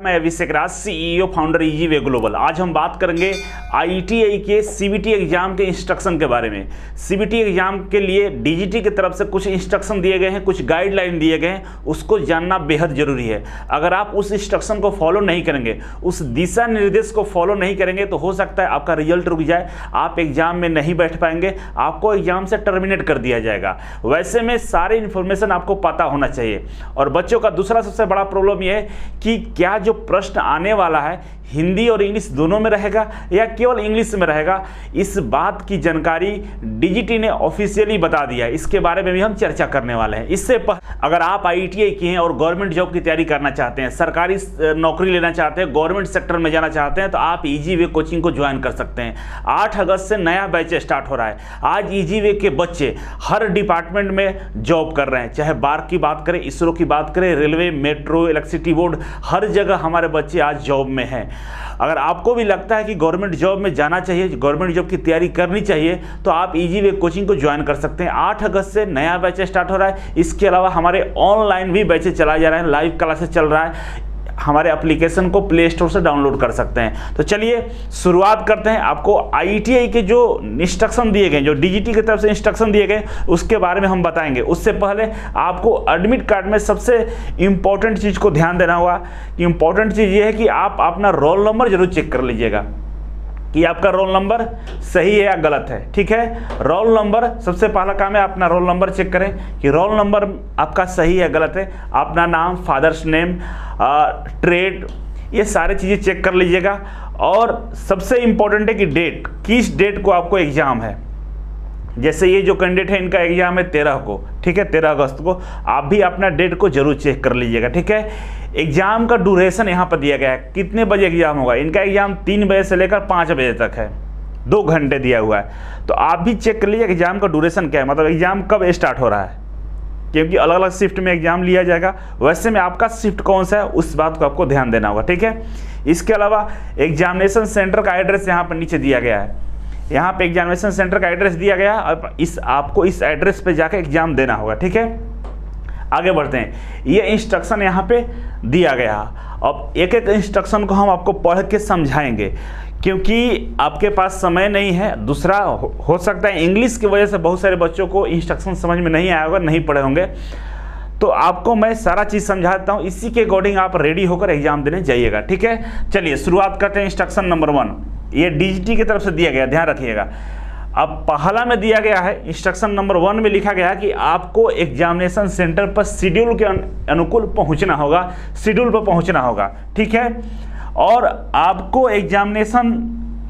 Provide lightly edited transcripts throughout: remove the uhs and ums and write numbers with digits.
मैं अभिषेक राज, CEO founder Easyway global. आज हम बात करेंगे आईटीआई के सीबीटी एग्जाम के इंस्ट्रक्शन के बारे में। सीबीटी एग्जाम के लिए डीजीटी की तरफ से कुछ इंस्ट्रक्शन दिए गए हैं, कुछ गाइडलाइन दिए गए हैं, उसको जानना बेहद जरूरी है। अगर आप उस इंस्ट्रक्शन को फॉलो नहीं करेंगे, उस दिशा निर्देश को फॉलो नहीं करेंगे तो हो सकता है आपका रिजल्ट रुक जाए, आप एग्जाम में नहीं बैठ पाएंगे, आपको एग्जाम से टर्मिनेट कर दिया जाएगा। वैसे में सारी इन्फॉर्मेशन आपको पता होना चाहिए। और बच्चों का दूसरा सबसे बड़ा प्रॉब्लम यह है कि क्या जो प्रश्न आने वाला है हिंदी और इंग्लिश दोनों में रहेगा या केवल इंग्लिश में रहेगा, इस बात की जानकारी डीजीटी ने ऑफिशियली बता दिया है। इसके बारे में भी हम चर्चा करने वाले हैं। इससे अगर आप आईटीआई की हैं और गवर्नमेंट जॉब की तैयारी करना चाहते हैं, सरकारी नौकरी लेना चाहते हैं, गवर्नमेंट सेक्टर में जाना चाहते हैं, तो आप ईजीवे कोचिंग को ज्वाइन कर सकते हैं। 8 अगस्त से नया बैच स्टार्ट हो रहा है। आज ईजीवे के बच्चे हर डिपार्टमेंट में जॉब कर रहे हैं, चाहे बार्क की बात करें, इसरो की बात करें, रेलवे, मेट्रो, इलेक्ट्रिसिटी बोर्ड, हर जगह हमारे बच्चे आज जॉब में हैं। अगर आपको भी लगता है कि गवर्नमेंट जॉब में जाना चाहिए, गवर्नमेंट जॉब की तैयारी करनी चाहिए, तो आप ईजीवे कोचिंग को ज्वाइन कर सकते हैं। 8 अगस्त से नया बैच स्टार्ट हो रहा है। इसके अलावा हमारे ऑनलाइन भी बैचेस चलाए जा रहे हैं, लाइव क्लासेस चल रहा है। हमारे एप्लीकेशन को प्ले स्टोर से डाउनलोड कर सकते हैं। तो चलिए शुरुआत करते हैं। आपको आईटीआई के जो इंस्ट्रक्शन दिए गए, जो डीजीटी की तरफ से इंस्ट्रक्शन दिए गए, उसके बारे में हम बताएंगे। उससे पहले आपको एडमिट कार्ड में सबसे इंपॉर्टेंट चीज़ को ध्यान देना होगा कि इंपॉर्टेंट चीज़ ये है कि आप अपना रोल नंबर जरूर चेक कर लीजिएगा कि आपका रोल नंबर सही है या गलत है। ठीक है, रोल नंबर सबसे पहला काम है, अपना रोल नंबर चेक करें कि रोल नंबर आपका सही है गलत है। अपना नाम, फादर्स नेम, ट्रेड, ये सारी चीज़ें चेक कर लीजिएगा। और सबसे इम्पोर्टेंट है कि डेट, किस डेट को आपको एग्ज़ाम है। जैसे ये जो कैंडिडेट है, इनका एग्जाम है 13 को, ठीक है, 13 अगस्त को। आप भी अपना डेट को जरूर चेक कर लीजिएगा। ठीक है, एग्जाम का ड्यूरेशन यहाँ पर दिया गया है, कितने बजे एग्जाम होगा। इनका एग्जाम 3 बजे से लेकर 5 बजे तक है, 2 घंटे दिया हुआ है। तो आप भी चेक कर लीजिए एग्जाम का ड्यूरेशन क्या है, मतलब एग्जाम कब स्टार्ट हो रहा है, क्योंकि अलग अलग शिफ्ट में एग्जाम लिया जाएगा। वैसे में आपका शिफ्ट कौन सा है, उस बात को आपको ध्यान देना होगा। ठीक है, इसके अलावा एग्जामिनेशन सेंटर का एड्रेस यहाँ पर नीचे दिया गया है। यहाँ पे एग्जामिनेशन सेंटर का एड्रेस दिया गया है। अब आपको इस एड्रेस पे जाकर एग्जाम देना होगा। ठीक है, आगे बढ़ते हैं। ये इंस्ट्रक्शन यहाँ पे दिया गया। अब एक एक इंस्ट्रक्शन को हम आपको पढ़ के समझाएंगे, क्योंकि आपके पास समय नहीं है। दूसरा हो सकता है इंग्लिश की वजह से बहुत सारे बच्चों को इंस्ट्रक्शन समझ में नहीं आया होगा, नहीं पढ़े होंगे, तो आपको मैं सारा चीज़ समझाता हूँ। इसी के अकॉर्डिंग आप रेडी होकर एग्जाम देने जाइएगा। ठीक है, चलिए शुरुआत करते हैं। इंस्ट्रक्शन नंबर 1 ये डीजीटी की तरफ से दिया गया, ध्यान रखिएगा। अब पहला में दिया गया है, इंस्ट्रक्शन नंबर 1 में लिखा गया है कि आपको एग्जामिनेशन सेंटर पर शेड्यूल के अनुकूल पहुंचना होगा, शेड्यूल पर पहुंचना होगा। ठीक है, और आपको एग्जामिनेशन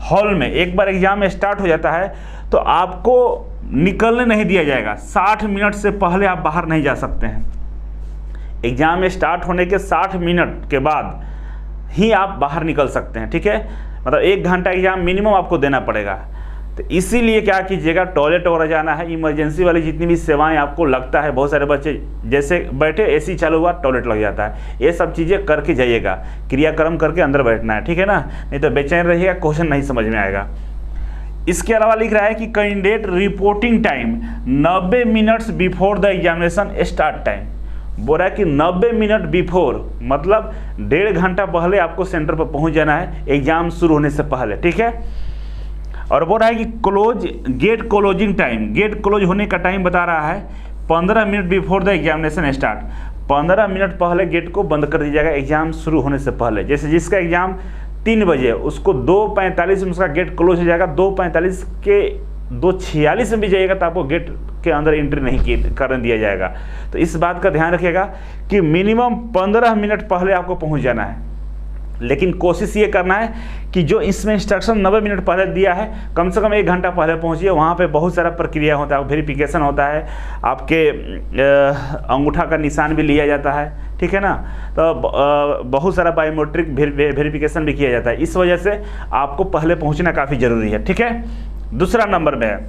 हॉल में एक बार एग्जाम स्टार्ट हो जाता है तो आपको निकलने नहीं दिया जाएगा। 60 मिनट से पहले आप बाहर नहीं जा सकते हैं। एग्जाम स्टार्ट होने के 60 मिनट के बाद ही आप बाहर निकल सकते हैं। ठीक है, मतलब 1 घंटा एग्जाम मिनिमम आपको देना पड़ेगा। तो इसीलिए क्या कीजिएगा, टॉयलेट वगैरह जाना है, इमरजेंसी वाली जितनी भी सेवाएं आपको लगता है, बहुत सारे बच्चे जैसे बैठे एसी चालू हुआ टॉयलेट लग जाता है, ये सब चीज़ें करके जाइएगा, क्रियाक्रम करके अंदर बैठना है। ठीक है ना, नहीं तो बेचैन रहिएगा, क्वेश्चन नहीं समझ में आएगा। इसके अलावा लिख रहा है कि candidate reporting time 90 minutes before the examination start time. बोल रहा है कि 90 मिनट बिफोर, मतलब 1.5 घंटा पहले आपको सेंटर पर पहुंच जाना है एग्जाम शुरू होने से पहले। ठीक है, और बोल रहा है कि gate closing time, gate close होने का टाइम बता रहा है 15 minute before the examination start. 15 minute पहले गेट को बंद कर दीजिएगा एग्जाम शुरू होने से पहले। जैसे जिसका एग्जाम 3 बजे, उसको 2:45 में उसका गेट क्लोज हो जाएगा। 2:45 के 2:46 में भी जाइएगा तो आपको गेट के अंदर एंट्री नहीं करने दिया जाएगा। तो इस बात का ध्यान रखिएगा कि मिनिमम 15 मिनट पहले आपको पहुंच जाना है। लेकिन कोशिश ये करना है कि जो इसमें इंस्ट्रक्शन 90 मिनट पहले दिया है, कम से कम 1 घंटा पहले पहुंचिए। वहाँ पे बहुत सारा प्रक्रिया होता है, वेरिफिकेशन होता है, आपके अंगूठा का निशान भी लिया जाता है। ठीक है ना, तो बहुत सारा बायोमेट्रिक वेरिफिकेशन भी किया जाता है। इस वजह से आपको पहले पहुँचना काफ़ी ज़रूरी है। ठीक है, दूसरा नंबर में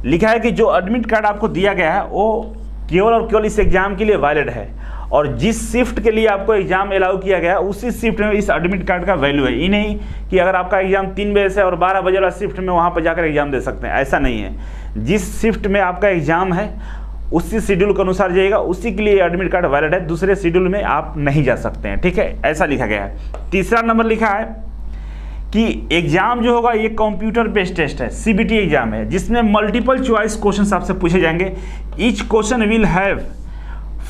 लिखा है कि जो एडमिट कार्ड आपको दिया गया है वो केवल और केवल इस एग्जाम के लिए वैलिड है, और जिस शिफ्ट के लिए आपको एग्जाम अलाउ किया गया उसी शिफ्ट में इस एडमिट कार्ड का वैल्यू है। ये नहीं कि अगर आपका एग्जाम 3 बजे से और 12 बजे वाला शिफ्ट में वहाँ पर जाकर एग्जाम दे सकते हैं, ऐसा नहीं है। जिस शिफ्ट में आपका एग्जाम है उसी शेड्यूल के अनुसार जाइएगा, उसी के लिए एडमिट कार्ड वैलिड है, दूसरे शेड्यूल में आप नहीं जा सकते हैं, ठीक है, ऐसा लिखा गया है। तीसरा नंबर लिखा है कि एग्जाम जो होगा ये कंप्यूटर बेस्ड टेस्ट है, सीबीटी एग्जाम है, जिसमें मल्टीपल चॉइस क्वेश्चंस आपसे पूछे जाएंगे। Each question will have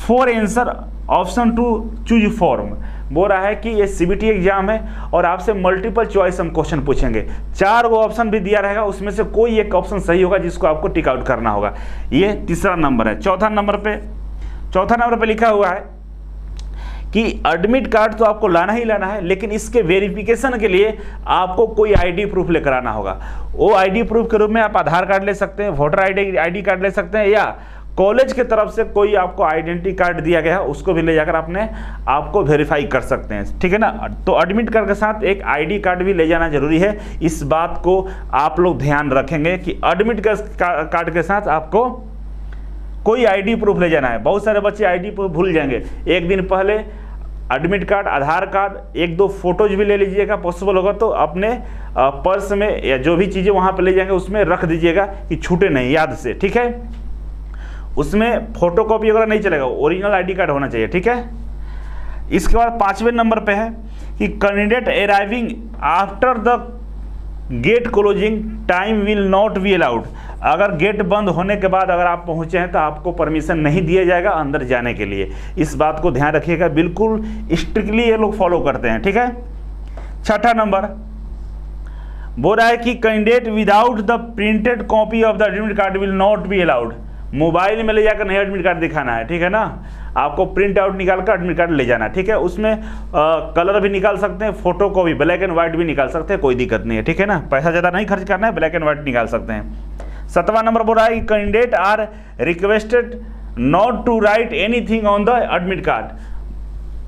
4 answer, option to choose form. बोल रहा है कि ये सीबीटी एग्जाम है और आपसे मल्टीपल चॉइस हम क्वेश्चन पूछेंगे, 4 गो ऑप्शन भी दिया रहेगा, उसमें से कोई एक ऑप्शन सही होगा जिसको आपको टिक आउट करना होगा। ये तीसरा नंबर है। चौथा नंबर पे लिखा हुआ है कि एडमिट कार्ड तो आपको लाना ही लाना है, लेकिन इसके वेरिफिकेशन के लिए आपको कोई आईडी प्रूफ लेकर आना होगा। वो आईडी प्रूफ के रूप में आप आधार कार्ड ले सकते हैं, वोटर आईडी कार्ड ले सकते हैं, या कॉलेज की तरफ से कोई आपको आइडेंटिटी कार्ड दिया गया है उसको भी ले जाकर आपको वेरीफाई कर सकते हैं, ठीक है ना। तो एडमिट कार्ड के साथ एक आईडी कार्ड भी ले जाना जरूरी है। इस बात को आप लोग ध्यान रखेंगे कि एडमिट कार्ड के साथ आपको कोई आईडी प्रूफ ले जाना है। बहुत सारे बच्चे आईडी प्रूफ भूल जाएंगे, एक दिन पहले एडमिट कार्ड, आधार कार्ड, 1-2 फोटोज भी ले लीजिएगा, पॉसिबल होगा तो अपने पर्स में या जो भी चीज़ें वहाँ पे ले जाएंगे उसमें रख दीजिएगा कि छूटे नहीं, याद से, ठीक है। उसमें फोटोकॉपी वगैरह नहीं चलेगा, ओरिजिनल आईडी कार्ड होना चाहिए, ठीक है। इसके बाद 5वें नंबर पे है कि candidate arriving after the gate closing time will not be allowed. अगर गेट बंद होने के बाद अगर आप पहुंचे हैं तो आपको परमिशन नहीं दिया जाएगा अंदर जाने के लिए। इस बात को ध्यान रखिएगा, बिल्कुल स्ट्रिक्टली ये लोग फॉलो करते हैं, ठीक है। छठा नंबर बोल रहा है कि candidate without the printed copy of the admit card will not be allowed. Mobile में ले जाकर नहीं एडमिट कार्ड दिखाना है, ठीक है ना, आपको प्रिंट आउट निकाल कर एडमिट कार्ड ले जाना है, ठीक है। उसमें कलर भी निकाल सकते हैं, फोटो को भी ब्लैक एंड व्हाइट भी निकाल सकते हैं, कोई दिक्कत नहीं है, ठीक है ना, पैसा ज़्यादा नहीं खर्च करना है, ब्लैक एंड व्हाइट निकाल सकते हैं। 7वां नंबर बोल रहा है कि candidate are requested not to write anything on the admit card.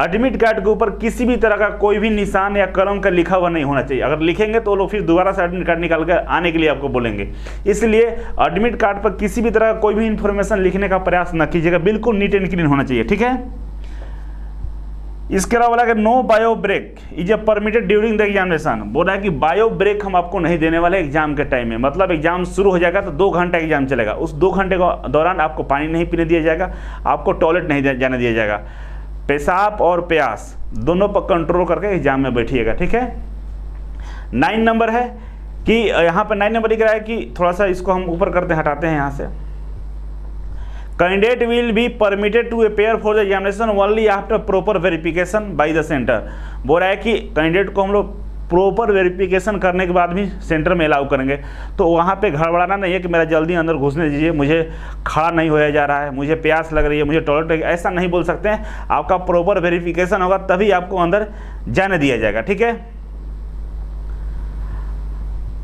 Admit card के ऊपर किसी भी तरह का कोई भी निशान या कलम का लिखा हुआ नहीं होना चाहिए। अगर लिखेंगे तो लोग फिर दोबारा से एडमिट कार्ड निकाल कर आने के लिए आपको बोलेंगे, इसलिए एडमिट कार्ड पर किसी भी तरह का कोई भी इंफॉर्मेशन लिखने का प्रयास न कीजिएगा, बिल्कुल नीट एंड क्लीन होना चाहिए, ठीक है। इसके अलावा बोला कि no bio break is a permitted during the examination. बोला है कि बायो ब्रेक हम आपको नहीं देने वाले एग्जाम के टाइम में, मतलब एग्जाम शुरू हो जाएगा तो 2 घंटे एग्जाम चलेगा, उस 2 घंटे के दौरान आपको पानी नहीं पीने दिया जाएगा, आपको टॉयलेट नहीं जाने दिया जाएगा, पेशाब और प्यास दोनों पर कंट्रोल करके एग्जाम में बैठिएगा, ठीक है। 9 नंबर है कि यहाँ पर 9 नंबर लिख रहा है कि थोड़ा सा इसको हम ऊपर करते हैं, हटाते हैं यहाँ से। Candidate will be permitted to appear for the examination only after proper verification by the centre. बोल रहा है कि कैंडिडेट को हम लोग प्रॉपर वेरिफिकेशन करने के बाद भी सेंटर में अलाउ करेंगे, तो वहाँ पे गड़बड़ाना नहीं है कि मेरा जल्दी अंदर घुसने दीजिए, मुझे खड़ा नहीं होया जा रहा है, मुझे प्यास लग रही है, मुझे टॉयलेट, ऐसा नहीं बोल सकते हैं। आपका प्रॉपर वेरिफिकेशन होगा तभी आपको अंदर जाने दिया जाएगा, ठीक है।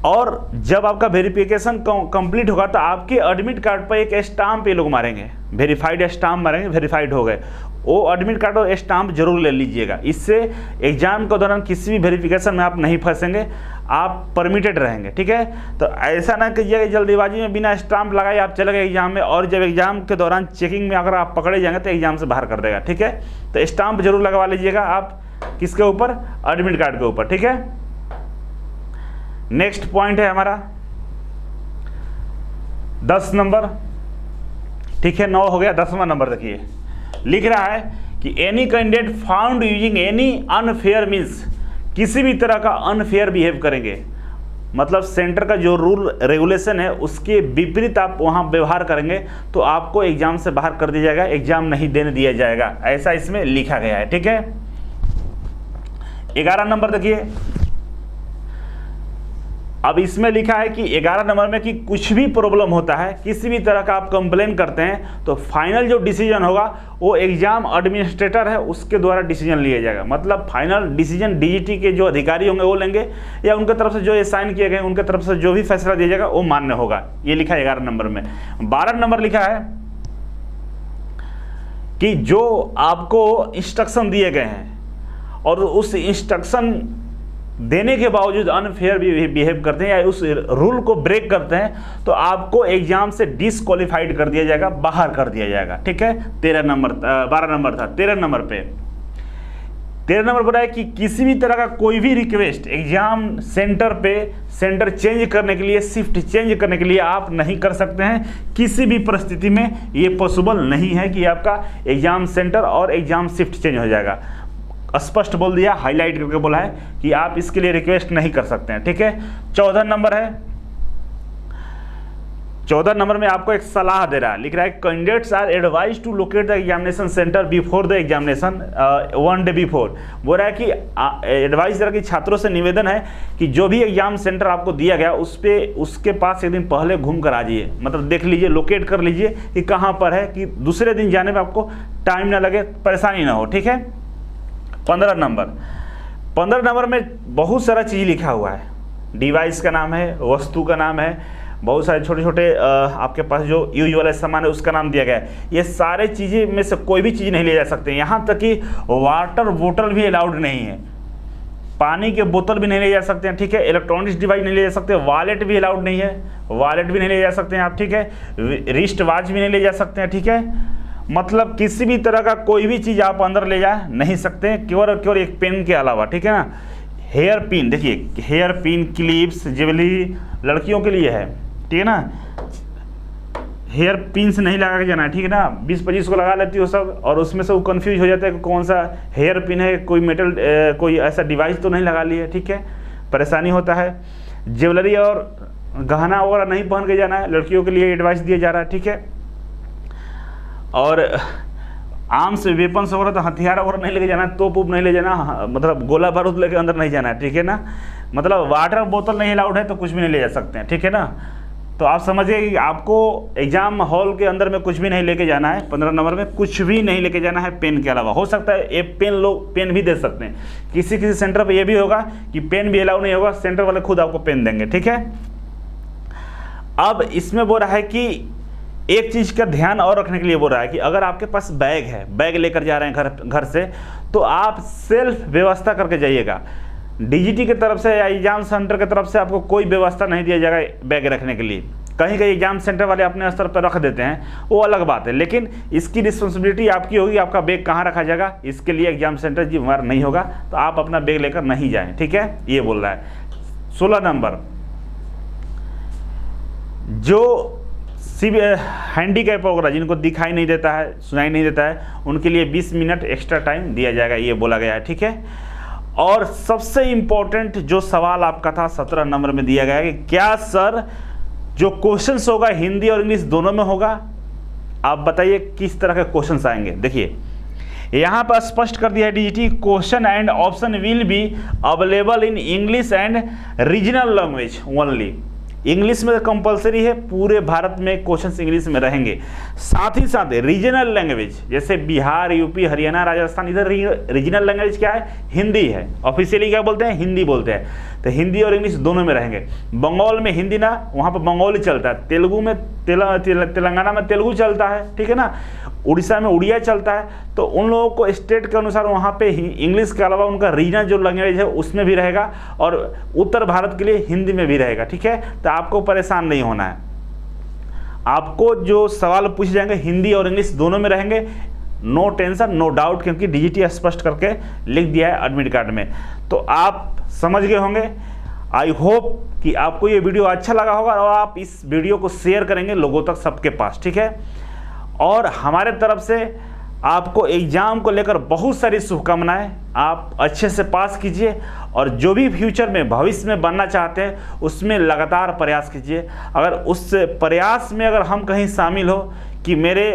और जब आपका वेरिफिकेशन कंप्लीट होगा तो आपके एडमिट कार्ड पर एक स्टाम्प ये लोग मारेंगे, वेरीफाइड स्टाम्प मारेंगे, वेरीफाइड हो गए, वो एडमिट कार्ड और स्टाम्प जरूर ले लीजिएगा। इससे एग्जाम के दौरान किसी भी वेरिफिकेशन में आप नहीं फंसेंगे, आप परमिटेड रहेंगे, ठीक है। तो ऐसा ना कीजिएगा जल्दीबाजी में बिना स्टाम्प लगाए आप चले गए एग्जाम में, और जब एग्जाम के दौरान चेकिंग में अगर आप पकड़े जाएंगे तो एग्जाम से बाहर कर देगा, ठीक है। तो स्टाम्प जरूर लगवा लीजिएगा आप, किसके ऊपर, एडमिट कार्ड के ऊपर, ठीक है। नेक्स्ट पॉइंट है हमारा 10 नंबर, ठीक है, 9 हो गया, 10वां नंबर देखिए, लिख रहा है कि any candidate found using any unfair means, किसी भी तरह का अनफेयर बिहेव करेंगे, मतलब सेंटर का जो रूल रेगुलेशन है उसके विपरीत आप वहां व्यवहार करेंगे तो आपको एग्जाम से बाहर कर दिया जाएगा, एग्जाम नहीं देने दिया जाएगा, ऐसा इसमें लिखा गया है, ठीक है। 11 नंबर देखिए, अब इसमें लिखा है कि 11 नंबर में कि कुछ भी प्रॉब्लम होता है, किसी भी तरह का आप कंप्लेन करते हैं तो फाइनल जो डिसीजन होगा वो एग्जाम एडमिनिस्ट्रेटर है उसके द्वारा डिसीजन लिया जाएगा। मतलब फाइनल डिसीजन डीजीटी के जो अधिकारी होंगे वो लेंगे, या उनके तरफ से जो असाइन किए गए उनके तरफ से जो भी फैसला दिया जाएगा वो मान्य होगा, ये लिखा है 11 नंबर में। 12 नंबर लिखा है कि जो आपको इंस्ट्रक्शन दिए गए हैं और उस इंस्ट्रक्शन देने के बावजूद अनफेयर बिहेव करते हैं या उस रूल को ब्रेक करते हैं तो आपको एग्जाम से डिसक्वालीफाइड कर दिया जाएगा, बाहर कर दिया जाएगा, ठीक है। 12 नंबर था। 13 नंबर पे 13 नंबर पर है कि किसी भी तरह का कोई भी रिक्वेस्ट एग्जाम सेंटर पे सेंटर चेंज करने के लिए, शिफ्ट चेंज करने के लिए आप नहीं कर सकते हैं। किसी भी परिस्थिति में ये पॉसिबल नहीं है कि आपका एग्जाम सेंटर और एग्जाम शिफ्ट चेंज हो जाएगा। स्पष्ट बोल दिया, हाईलाइट करके बोला है कि आप इसके लिए रिक्वेस्ट नहीं कर सकते हैं, ठीक है। 14 नंबर है, 14 नंबर में आपको एक सलाह दे रहा है, लिख रहा है candidates are advise to locate the examination centre before the examination 1 day before. बोल रहा है कि एडवाइस दे रहा है कि छात्रों से निवेदन है कि जो भी एग्जाम सेंटर आपको दिया गया उसके पास एक दिन पहले घूम कर आ जाइए, मतलब देख लीजिए, लोकेट कर लीजिए कि कहाँ पर है, कि दूसरे दिन जाने में आपको टाइम ना लगे, परेशानी ना हो, ठीक है। 15 नंबर में बहुत सारा चीज़ लिखा हुआ है, डिवाइस का नाम है, वस्तु का नाम है, बहुत सारे छोटे छोटे आपके पास जो यूज वाला सामान है उसका नाम दिया गया है। ये सारे चीज़ें में से कोई भी चीज़ नहीं ले जा सकते, यहाँ तक कि वाटर बोतल भी अलाउड नहीं है, पानी के बोतल भी नहीं ले जा सकते हैं, ठीक है। इलेक्ट्रॉनिक्स डिवाइस नहीं ले जा सकते, वॉलेट भी अलाउड नहीं है, वॉलेट भी नहीं ले जा सकते हैं आप, ठीक है। रिस्ट वॉच भी नहीं ले जा सकते हैं, ठीक है। मतलब किसी भी तरह का कोई भी चीज़ आप अंदर ले जा नहीं सकते, केवल एक पेन के अलावा, ठीक है ना। हेयर पिन, देखिए हेयर पिन, क्लिप्स, ज्वेलरी लड़कियों के लिए है, ठीक है ना। हेयर पिन से नहीं लगा के जाना है, ठीक है ना। 20-25 को लगा लेती हो सब, और उसमें से वो कंफ्यूज हो जाता है कि कौन सा हेयर पिन है, कोई मेटल कोई ऐसा डिवाइस तो नहीं लगा लिए, ठीक है, परेशानी होता है। ज्वेलरी और गहना वगैरह नहीं पहन के जाना है, लड़कियों के लिए एडवाइस दिया जा रहा है, ठीक है। और आर्म्स वेपन्स वगैरह, तो हथियार वगैरह नहीं लेके जाना है, तोप नहीं ले जाना, मतलब गोला बारूद लेके अंदर नहीं जाना है, ठीक है ना। मतलब वाटर बोतल नहीं अलाउड है तो कुछ भी नहीं ले जा सकते हैं, ठीक है ना। तो आप समझिए कि आपको एग्जाम हॉल के अंदर में कुछ भी नहीं लेके जाना है। 15 नंबर में कुछ भी नहीं लेके जाना है पेन के अलावा। हो सकता है ये पेन लोग पेन भी दे सकते हैं, किसी किसी सेंटर पे ये भी होगा कि पेन भी अलाउ नहीं होगा, सेंटर वाले खुद आपको पेन देंगे, ठीक है। अब इसमें बोल रहा है कि एक चीज़ का ध्यान और रखने के लिए बोल रहा है कि अगर आपके पास बैग है, बैग लेकर जा रहे हैं घर से, तो आप सेल्फ व्यवस्था करके जाइएगा। डीजीटी की तरफ से या एग्जाम सेंटर की तरफ से आपको कोई व्यवस्था नहीं दिया जाएगा बैग रखने के लिए। कहीं कहीं एग्जाम सेंटर वाले अपने स्तर पर रख देते हैं, वो अलग बात है, लेकिन इसकी रिस्पॉन्सिबिलिटी आपकी होगी, आपका बैग कहाँ रखा जाएगा इसके लिए एग्जाम सेंटर जिम्मेवार नहीं होगा, तो आप अपना बैग लेकर नहीं जाएं, ठीक है, ये बोल रहा है। 16 नंबर, जो हैंडीकैप वगैरह जिनको दिखाई नहीं देता है, सुनाई नहीं देता है, उनके लिए 20 मिनट एक्स्ट्रा टाइम दिया जाएगा, ये बोला गया है, ठीक है। और सबसे इम्पोर्टेंट जो सवाल आपका था 17 नंबर में दिया गया है कि क्या सर जो क्वेश्चंस होगा हिंदी और इंग्लिश दोनों में होगा, आप बताइए किस तरह के क्वेश्चंस आएंगे। देखिए यहाँ पर स्पष्ट कर दिया है DGT, question and option will be available in English and regional language only. English में कंपलसरी है, पूरे भारत में क्वेश्चंस इंग्लिश में रहेंगे। साथ ही साथ रीजनल लैंग्वेज जैसे बिहार, यूपी, हरियाणा, राजस्थान, इधर रीजनल लैंग्वेज क्या है, हिंदी है। ऑफिशियली क्या बोलते हैं, हिंदी बोलते हैं। तो हिंदी और इंग्लिश दोनों में रहेंगे। बंगाल में हिंदी ना, वहाँ पर बंगाली चलता है। तेलुगु में तेलंगाना में तेलुगु चलता है, ठीक है ना। उड़ीसा में उड़िया चलता है। तो उन लोगों को स्टेट के अनुसार वहाँ पे इंग्लिश के अलावा उनका रीजनल जो लैंग्वेज है उसमें भी रहेगा, और उत्तर भारत के लिए हिंदी में भी रहेगा, ठीक है। तो आपको परेशान नहीं होना है। आपको जो सवाल पूछे जाएंगे हिंदी और इंग्लिश दोनों में रहेंगे, नो टेंशन नो डाउट, क्योंकि डीजीटी स्पष्ट करके लिख दिया है एडमिट कार्ड में। तो आप समझ गए होंगे। आई होप कि आपको ये वीडियो अच्छा लगा होगा और आप इस वीडियो को शेयर करेंगे लोगों तक, सबके पास, ठीक है। और हमारे तरफ से आपको एग्जाम को लेकर बहुत सारी शुभकामनाएं। आप अच्छे से पास कीजिए और जो भी फ्यूचर में भविष्य में बनना चाहते हैं उसमें लगातार प्रयास कीजिए। अगर उस प्रयास में अगर हम कहीं शामिल हो कि मेरे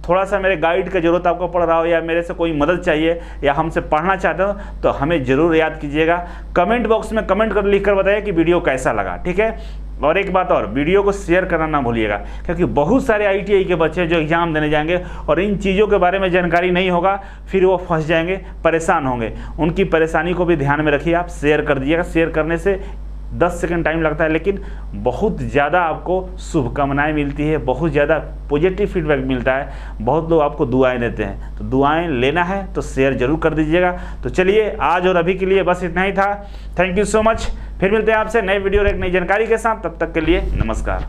थोड़ा सा मेरे गाइड का ज़रूरत आपको पड़ रहा हो, या मेरे से कोई मदद चाहिए, या हमसे पढ़ना चाहते हो, तो हमें ज़रूर याद कीजिएगा। कमेंट बॉक्स में कमेंट कर लिख कर बताइए कि वीडियो कैसा लगा, ठीक है। और एक बात और, वीडियो को शेयर करना ना भूलिएगा, क्योंकि बहुत सारे ITI के बच्चे जो एग्ज़ाम देने जाएंगे और इन चीज़ों के बारे में जानकारी नहीं होगा, फिर वो फंस जाएंगे, परेशान होंगे। उनकी परेशानी को भी ध्यान में रखिए, आप शेयर कर दीजिएगा। शेयर करने से 10 सेकंड टाइम लगता है, लेकिन बहुत ज़्यादा आपको शुभकामनाएं मिलती है, बहुत ज़्यादा पॉजिटिव फीडबैक मिलता है, बहुत लोग आपको दुआएं देते हैं। तो दुआएं लेना है तो शेयर जरूर कर दीजिएगा। तो चलिए, आज और अभी के लिए बस इतना ही था। Thank you so much. फिर मिलते हैं आपसे नए वीडियो और एक नई जानकारी के साथ। तब तक के लिए नमस्कार।